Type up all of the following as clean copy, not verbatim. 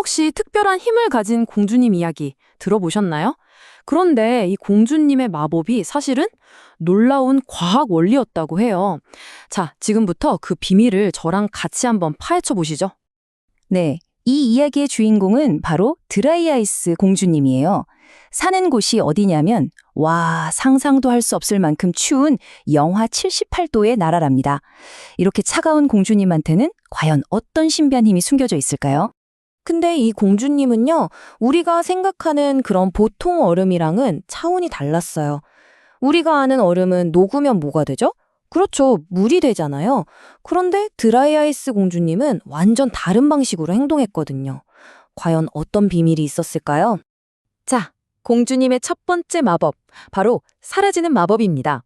혹시 특별한 힘을 가진 공주님 이야기 들어보셨나요? 그런데 이 공주님의 마법이 사실은 놀라운 과학 원리였다고 해요. 자, 지금부터 그 비밀을 저랑 같이 한번 파헤쳐 보시죠. 네, 이 이야기의 주인공은 바로 드라이아이스 공주님이에요. 사는 곳이 어디냐면 상상도 할 수 없을 만큼 추운 영하 78도의 나라랍니다. 이렇게 차가운 공주님한테는 과연 어떤 신비한 힘이 숨겨져 있을까요? 근데 이 공주님은요, 우리가 생각하는 그런 보통 얼음이랑은 차원이 달랐어요. 우리가 아는 얼음은 녹으면 뭐가 되죠? 그렇죠, 물이 되잖아요. 그런데 드라이아이스 공주님은 완전 다른 방식으로 행동했거든요. 과연 어떤 비밀이 있었을까요? 자, 공주님의 첫 번째 마법, 바로 사라지는 마법입니다.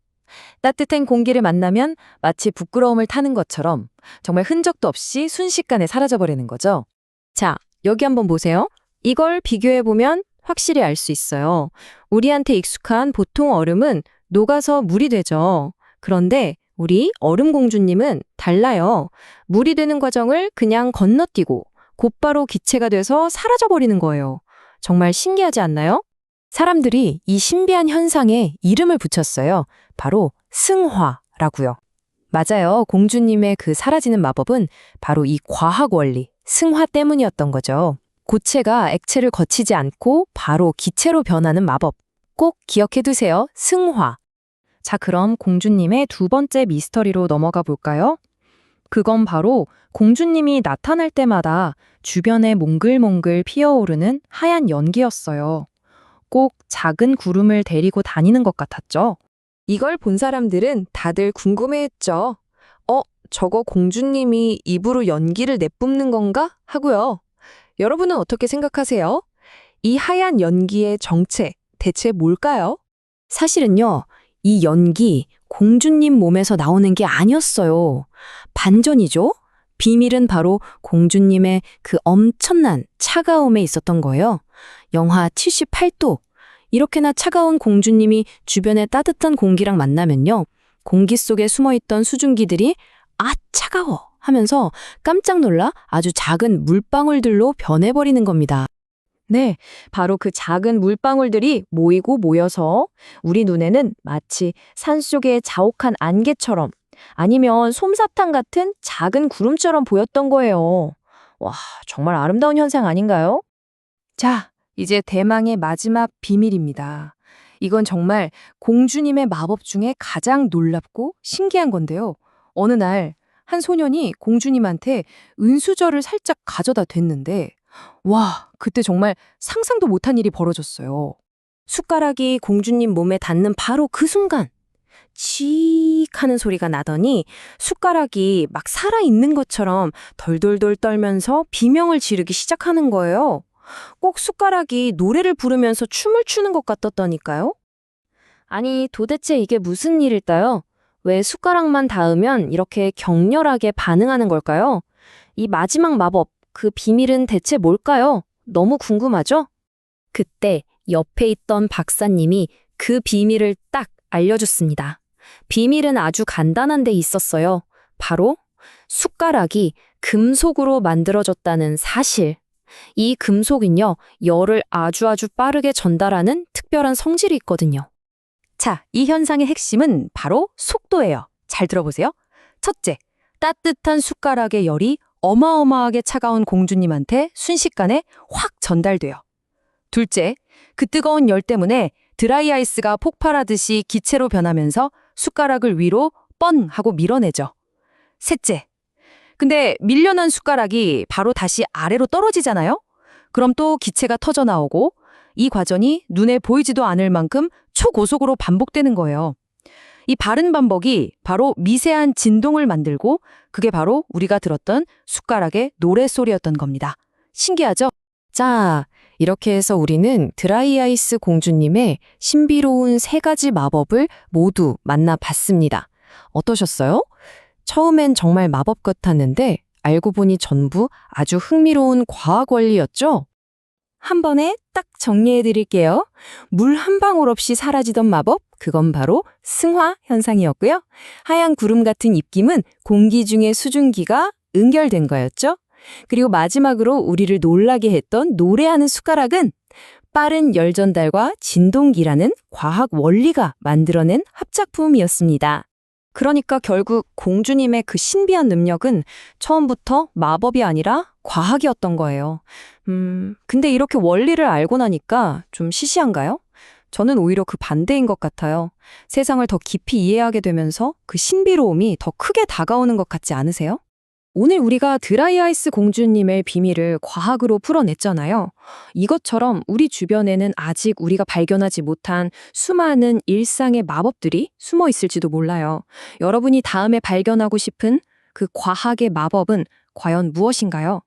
따뜻한 공기를 만나면 마치 부끄러움을 타는 것처럼 정말 흔적도 없이 순식간에 사라져버리는 거죠. 자, 여기 한번 보세요. 이걸 비교해보면 확실히 알 수 있어요. 우리한테 익숙한 보통 얼음은 녹아서 물이 되죠. 그런데 우리 얼음 공주님은 달라요. 물이 되는 과정을 그냥 건너뛰고 곧바로 기체가 돼서 사라져버리는 거예요. 정말 신기하지 않나요? 사람들이 이 신비한 현상에 이름을 붙였어요. 바로 승화라고요. 맞아요. 공주님의 그 사라지는 마법은 바로 이 과학 원리, 승화 때문이었던 거죠. 고체가 액체를 거치지 않고 바로 기체로 변하는 마법. 꼭 기억해 두세요. 승화. 자, 그럼 공주님의 두 번째 미스터리로 넘어가 볼까요? 그건 바로 공주님이 나타날 때마다 주변에 몽글몽글 피어오르는 하얀 연기였어요. 꼭 작은 구름을 데리고 다니는 것 같았죠. 이걸 본 사람들은 다들 궁금해했죠. 저거 공주님이 입으로 연기를 내뿜는 건가? 하고요. 여러분은 어떻게 생각하세요? 이 하얀 연기의 정체, 대체 뭘까요? 사실은요, 이 연기 공주님 몸에서 나오는 게 아니었어요. 반전이죠? 비밀은 바로 공주님의 그 엄청난 차가움에 있었던 거예요. 영하 78도. 이렇게나 차가운 공주님이 주변의 따뜻한 공기랑 만나면요, 공기 속에 숨어있던 수증기들이 차가워 하면서 깜짝 놀라 아주 작은 물방울들로 변해버리는 겁니다. 네, 바로 그 작은 물방울들이 모이고 모여서 우리 눈에는 마치 산속의 자욱한 안개처럼 아니면 솜사탕 같은 작은 구름처럼 보였던 거예요. 와, 정말 아름다운 현상 아닌가요? 자, 이제 대망의 마지막 비밀입니다. 이건 정말 공주님의 마법 중에 가장 놀랍고 신기한 건데요. 어느 날 한 소년이 공주님한테 은수저를 살짝 가져다 댔는데 그때 정말 상상도 못한 일이 벌어졌어요. 숟가락이 공주님 몸에 닿는 바로 그 순간 칙 하는 소리가 나더니 숟가락이 막 살아있는 것처럼 덜덜덜 떨면서 비명을 지르기 시작하는 거예요. 꼭 숟가락이 노래를 부르면서 춤을 추는 것 같았다니까요. 아니, 도대체 이게 무슨 일일까요? 왜 숟가락만 닿으면 이렇게 격렬하게 반응하는 걸까요? 이 마지막 마법, 그 비밀은 대체 뭘까요? 너무 궁금하죠? 그때 옆에 있던 박사님이 그 비밀을 딱 알려줬습니다. 비밀은 아주 간단한 데 있었어요. 바로 숟가락이 금속으로 만들어졌다는 사실. 이 금속은요, 열을 아주 빠르게 전달하는 특별한 성질이 있거든요. 자, 이 현상의 핵심은 바로 속도예요. 잘 들어보세요. 첫째, 따뜻한 숟가락의 열이 어마어마하게 차가운 공주님한테 순식간에 확 전달돼요. 둘째, 그 뜨거운 열 때문에 드라이아이스가 폭발하듯이 기체로 변하면서 숟가락을 위로 뻥 하고 밀어내죠. 셋째, 근데 밀려난 숟가락이 바로 다시 아래로 떨어지잖아요? 그럼 또 기체가 터져 나오고 이 과정이 눈에 보이지도 않을 만큼 초고속으로 반복되는 거예요. 이 바른 반복이 바로 미세한 진동을 만들고 그게 바로 우리가 들었던 숟가락의 노랫소리였던 겁니다. 신기하죠? 자, 이렇게 해서 우리는 드라이아이스 공주님의 신비로운 세 가지 마법을 모두 만나봤습니다. 어떠셨어요? 처음엔 정말 마법 같았는데 알고 보니 전부 아주 흥미로운 과학 원리였죠? 한 번에 딱 정리해 드릴게요. 물 한 방울 없이 사라지던 마법, 그건 바로 승화 현상이었고요. 하얀 구름 같은 입김은 공기 중의 수증기가 응결된 거였죠. 그리고 마지막으로 우리를 놀라게 했던 노래하는 숟가락은 빠른 열 전달과 진동기라는 과학 원리가 만들어낸 합작품이었습니다. 그러니까 결국 공주님의 그 신비한 능력은 처음부터 마법이 아니라 과학이었던 거예요. 근데 이렇게 원리를 알고 나니까 좀 시시한가요? 저는 오히려 그 반대인 것 같아요. 세상을 더 깊이 이해하게 되면서 그 신비로움이 더 크게 다가오는 것 같지 않으세요? 오늘 우리가 드라이아이스 공주님의 비밀을 과학으로 풀어냈잖아요. 이것처럼 우리 주변에는 아직 우리가 발견하지 못한 수많은 일상의 마법들이 숨어 있을지도 몰라요. 여러분이 다음에 발견하고 싶은 그 과학의 마법은 과연 무엇인가요?